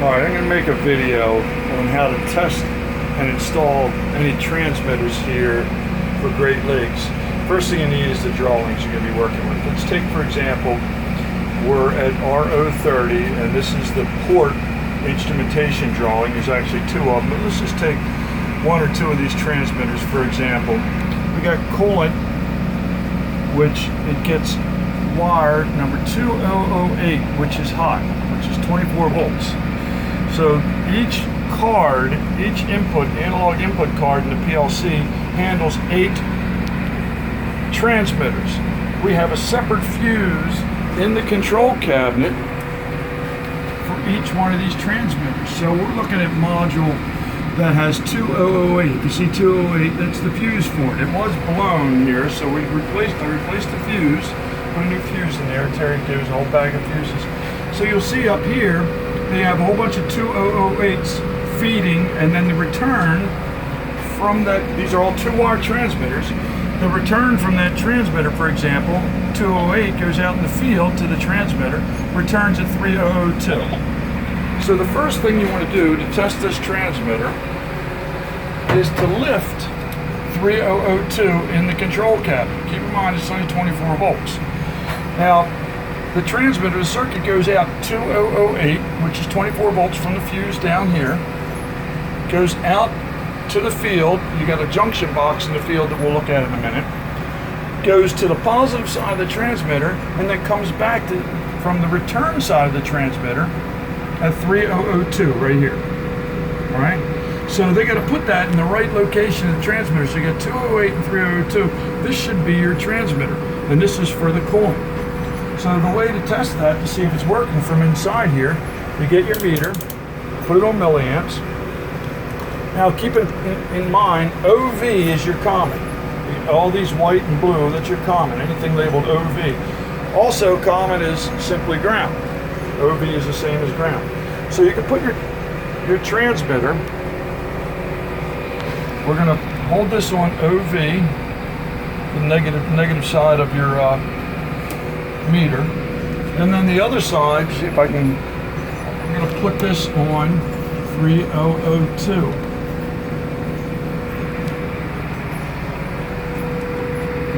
Alright, I'm going to make a video on how to test and install any transmitters here for Great Lakes. First thing you need is the drawings you're going to be working with. Let's take, for example, we're at RO30, and this is the port instrumentation drawing. There's actually two of them, but let's just take one or two of these transmitters, for example. We got coolant, which it gets wire number 2008, which is hot, which is 24 volts. So each card, each input, analog input card in the PLC handles 8 transmitters. We have a separate fuse in the control cabinet for each one of these transmitters. So we're looking at module that has 2008. You see 208, that's the fuse for it. It was blown here, so I replaced the fuse, put a new fuse in there, Terry gives a whole bag of fuses. So you'll see up here, they have a whole bunch of 2008s feeding, and then the return from that, these are all 2-wire transmitters. The return from that transmitter, for example, 208 goes out in the field to the transmitter, returns at 3002. So the first thing you want to do to test this transmitter is to lift 3002 in the control cabinet. Keep in mind it's only 24 volts. Now, the transmitter, the circuit goes out 2008, which is 24 volts from the fuse down here, goes out to the field. You got a junction box in the field that we'll look at in a minute. Goes to the positive side of the transmitter, and then comes back from the return side of the transmitter at 3002 right here. All right? So they got to put that in the right location of the transmitter. So you got 208 and 3002. This should be your transmitter, and this is for the coolant. So the way to test that, to see if it's working from inside here, you get your meter, put it on milliamps. Now keep in mind, OV is your common. All these white and blue, that's your common, anything labeled OV. Also common is simply ground. OV is the same as ground. So you can put your transmitter, we're going to hold this on OV, the negative side of your meter, and then the other side, see if I can, I'm going to put this on 3002.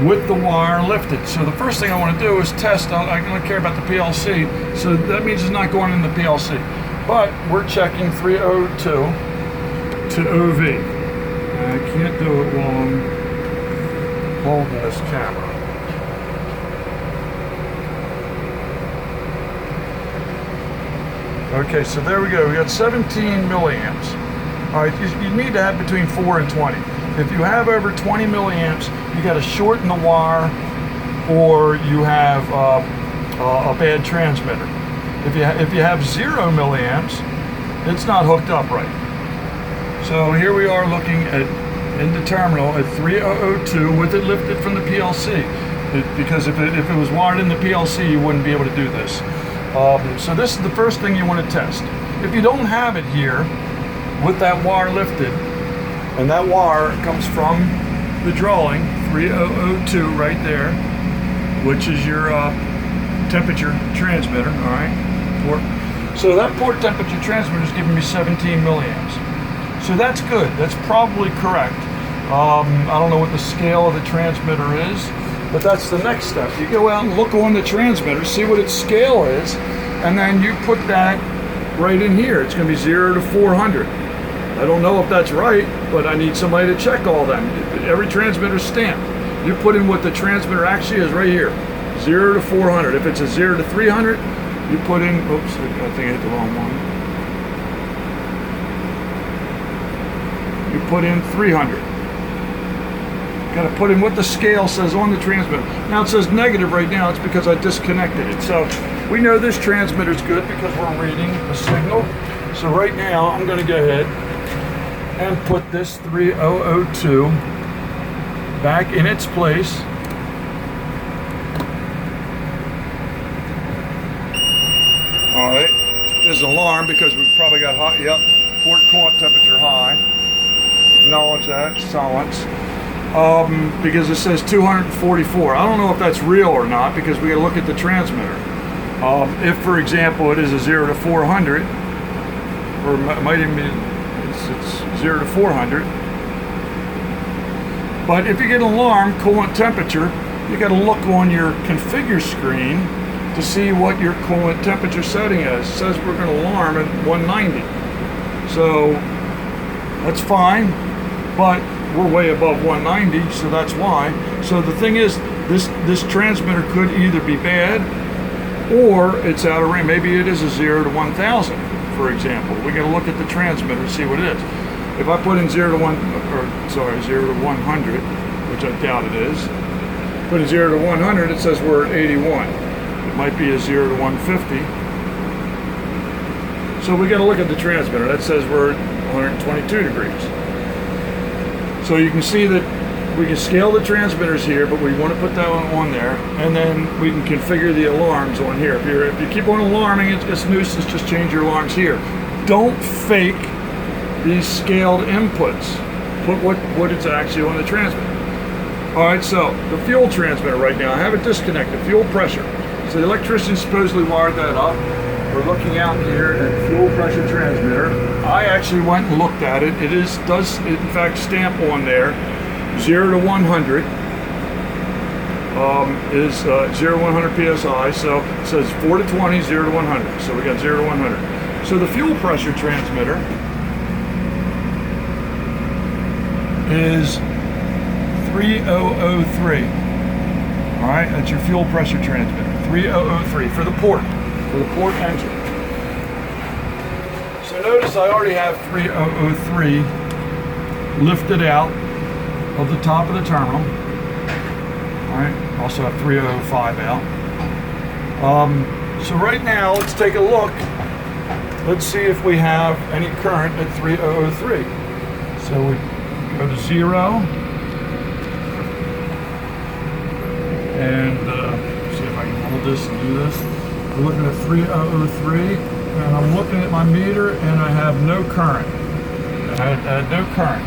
With the wire lifted. So the first thing I want to do is test. I don't care about the PLC, so that means it's not going in the PLC. But we're checking 302 to OV. I can't do it while I'm holding this camera. Okay, so there we go. We got 17 milliamps. All right, you need to have between 4 and 20. If you have over 20 milliamps, you got to shorten the wire, or you have a bad transmitter. If you have 0 milliamps, it's not hooked up right. So here we are looking at in the terminal at 3002 with it lifted from the PLC. Because if it was wired in the PLC, you wouldn't be able to do this. So this is the first thing you want to test. If you don't have it here with that wire lifted, and that wire comes from the drawing, 3002 right there, which is your temperature transmitter, all right? So that port temperature transmitter is giving me 17 milliamps. So that's good, that's probably correct. I don't know what the scale of the transmitter is, but that's the next step. You go out and look on the transmitter, see what its scale is, and then you put that right in here. It's going to be 0 to 400. I don't know if that's right, but I need somebody to check all that. Every transmitter's stamped. You put in what the transmitter actually is right here, 0 to 400. If it's a 0 to 300, you put in, oops, I think I hit the wrong one. You put in 300. Got to put in what the scale says on the transmitter. Now it says negative right now. It's because I disconnected it. So we know this transmitter is good because we're reading the signal. So right now I'm going to go ahead and put this 3002 back in its place. All right. There's an alarm because we've probably got hot. Yep. Port coolant temperature high. Acknowledge that. Silence. Because it says 244. I don't know if that's real or not because we got to look at the transmitter. If, for example, it is a 0 to 400, or it might even be, it's 0 to 400. But if you get an alarm, coolant temperature, you got to look on your configure screen to see what your coolant temperature setting is. It says we're going to alarm at 190. So that's fine, but we're way above 190, so that's why. So the thing is, this transmitter could either be bad or it's out of range. Maybe it is a 0 to 1000, for example. We got to look at the transmitter and see what it is. If I put in 0 to 100, which I doubt it is, put in 0 to 100, it says we're at 81. It might be a 0 to 150. So we got to look at the transmitter. That says we're at 122 degrees. So you can see that we can scale the transmitters here, but we want to put that one on there, and then we can configure the alarms on here. If you keep on alarming, it's a nuisance. Just change your alarms here. Don't fake these scaled inputs. Put what it's actually on the transmitter. All right, so the fuel transmitter right now, I have it disconnected. Fuel pressure. So the electrician supposedly wired that up. We're looking out here at fuel pressure transmitter. I actually went and looked at it. It does in fact stamp on there 0 to 100 is 0 to 100 psi. So it says 4 to 20, 0 to 100. So we got 0 to 100. So the fuel pressure transmitter is 3003. All right, that's your fuel pressure transmitter. 3003 for the port engine. So notice I already have 3003 lifted out of the top of the terminal. All right, also have 3005 out. So right now, let's take a look. Let's see if we have any current at 3003. So we go to 0. And see if I can hold this and do this. We're looking at 3003, and I'm looking at my meter, and I have no current. I had no current.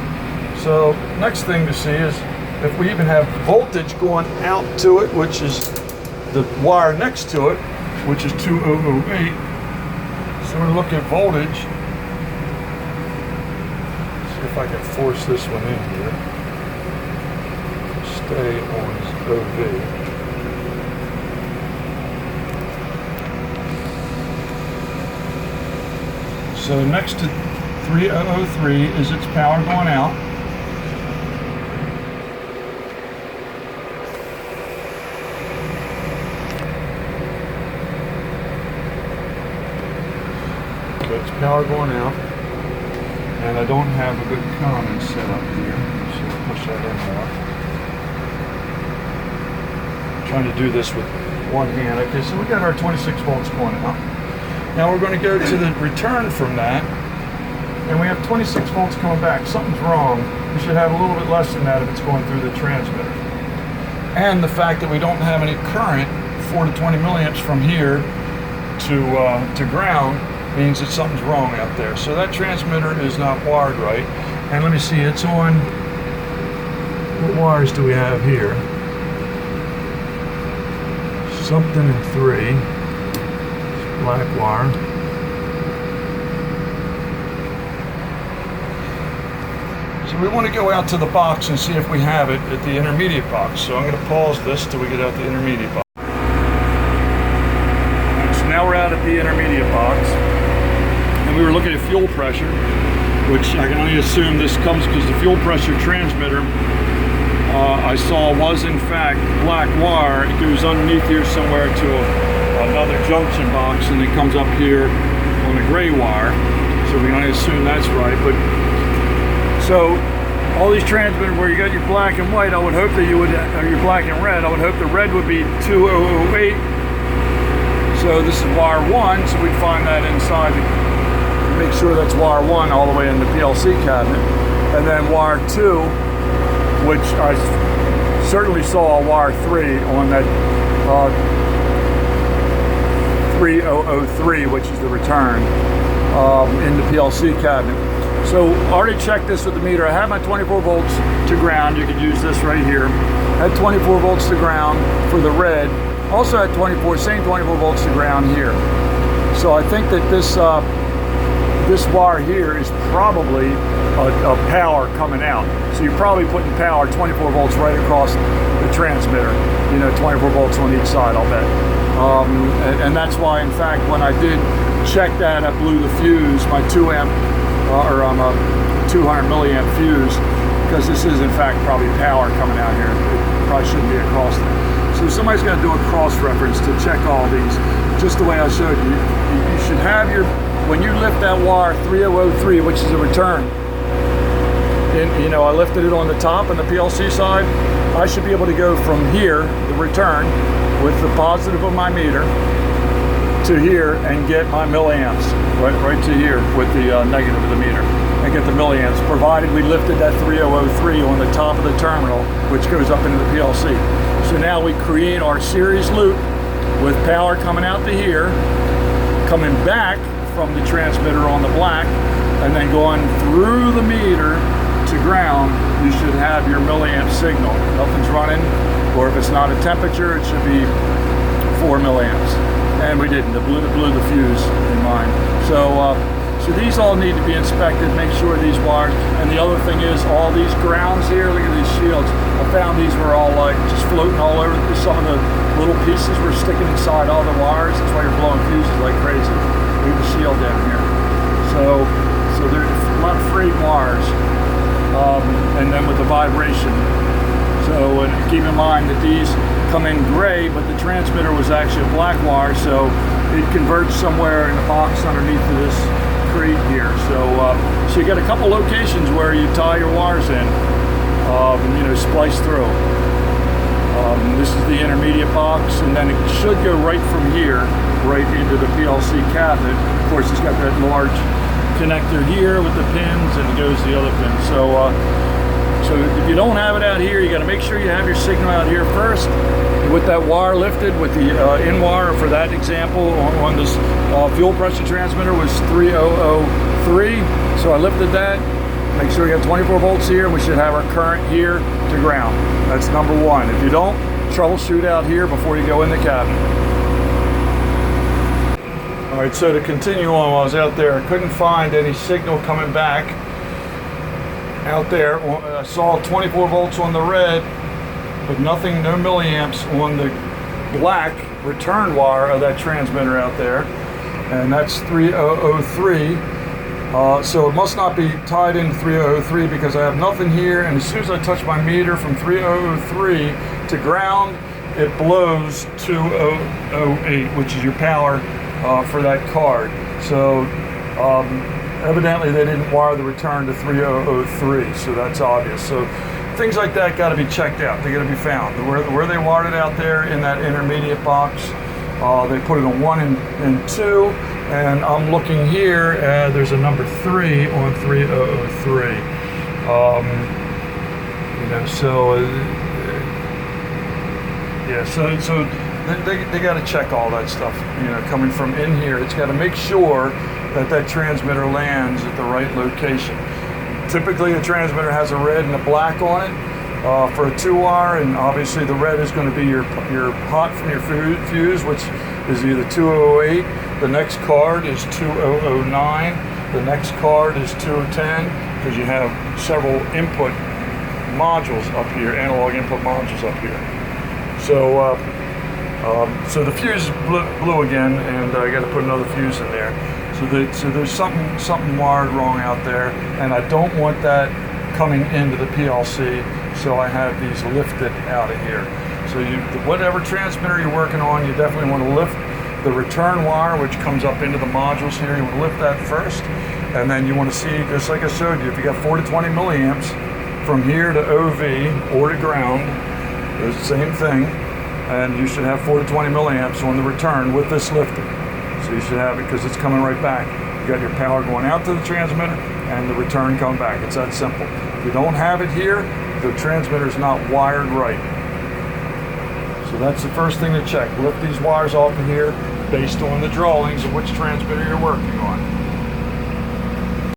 So next thing to see is if we even have voltage going out to it, which is the wire next to it, which is 2008. So we're going to look at voltage. See if I can force this one in here. Stay on OV. So next to 3003 is its power going out. So it's power going out. And I don't have a good common set up here. So I'll push that in more. I'm trying to do this with one hand. Okay, so we got our 26 volts going out. Now we're going to go to the return from that, and we have 26 volts coming back. Something's wrong. We should have a little bit less than that if it's going through the transmitter. And the fact that we don't have any current, 4 to 20 milliamps from here to ground, means that something's wrong out there. So that transmitter is not wired right. And let me see, it's on, what wires do we have here? Something in 3. Black wire. So we want to go out to the box and see if we have it at the intermediate box. So I'm going to pause this till we get out the intermediate box. Right, so now we're out at the intermediate box, and we were looking at fuel pressure, which I can only assume this comes because the fuel pressure transmitter I saw was in fact black wire. It goes underneath here somewhere to another junction box, and it comes up here on a gray wire. So we can only assume that's right. But so all these transmitters where you got your black and white, I would hope that you would, or your black and red, I would hope the red would be 2008. So this is wire 1, so we'd find that inside, make sure that's wire 1 all the way in the PLC cabinet. And then wire 2, which I certainly saw wire 3 on that 3003, which is the return in the PLC cabinet. So I already checked this with the meter. I have my 24 volts to ground. You could use this right here. I had 24 volts to ground for the red. Also had same 24 volts to ground here. So I think that this this wire here is probably a power coming out. So you're probably putting power 24 volts right across the transmitter, 24 volts on each side, I'll bet. And that's why, in fact, when I did check that, I blew the fuse, my 2 amp or a 200 milliamp fuse, because this is in fact probably power coming out here. It probably shouldn't be across there. So somebody's got to do a cross reference to check all these, just the way I showed you. You should have your, when you lift that wire 3003, which is a return, and I lifted it on the top on the PLC side, I should be able to go from here, the return, with the positive of my meter to here and get my milliamps, right to here with the negative of the meter, and get the milliamps, provided we lifted that 3003 on the top of the terminal, which goes up into the PLC. So now we create our series loop with power coming out to here, coming back from the transmitter on the black, and then going through the meter to ground. You should have your milliamp signal. Nothing's running, or if it's not a temperature, it should be 4 milliamps. And we didn't. It blew the fuse in mine. So these all need to be inspected. Make sure these wires. And the other thing is, all these grounds here. Look at these shields. I found these were all like just floating all over. Some of the little pieces were sticking inside all the wires. That's why you're blowing fuses like crazy. Leave the shield down here. So there's a lot of frayed wires. And then with the vibration. So and keep in mind that these come in gray, but the transmitter was actually a black wire, so it converts somewhere in the box underneath of this crate here. So you got a couple locations where you tie your wires in, splice through. This is the intermediate box, and then it should go right from here, right into the PLC cabinet. Of course, it's got that large connector here with the pins, and it goes to the other pins. So if you don't have it out here, you got to make sure you have your signal out here first. With that wire lifted, with the in wire for that example on this fuel pressure transmitter was 3003. So I lifted that. Make sure you have 24 volts here, and we should have our current here to ground. That's number one. If you don't, troubleshoot out here before you go in the cabinet. All right, so to continue on, while I was out there, I couldn't find any signal coming back out there. I saw 24 volts on the red, but nothing, no milliamps on the black return wire of that transmitter out there, and that's 3003. So it must not be tied into 3003 because I have nothing here, and as soon as I touch my meter from 3003 to ground, it blows 2008, which is your power for that card. So evidently they didn't wire the return to 3003, so that's obvious. So things like that got to be checked out. They got to be found. Where they wired it out there in that intermediate box, they put it on 1 and 2, and I'm looking here. There's a number 3 on 3003. So they got to check all that stuff. Coming from in here, it's got to make sure that transmitter lands at the right location. Typically, a transmitter has a red and a black on it for a 2-wire, and obviously the red is going to be your hot from your fuse, which is either 2008. The next card is 2009. The next card is 2010, because you have several input modules up here, analog input modules up here. So the fuse blew again, and I got to put another fuse in there. So there's something wired wrong out there, and I don't want that coming into the PLC, so I have these lifted out of here. So whatever transmitter you're working on, you definitely want to lift the return wire, which comes up into the modules here. You want to lift that first, and then you want to see, just like I showed you, if you got 4 to 20 milliamps from here to OV or to ground, it's the same thing, and you should have 4 to 20 milliamps on the return with this lifted. So you should have it because it's coming right back. You got your power going out to the transmitter and the return coming back. It's that simple. If you don't have it here, the transmitter is not wired right. So that's the first thing to check. Lift these wires off of here based on the drawings of which transmitter you're working on.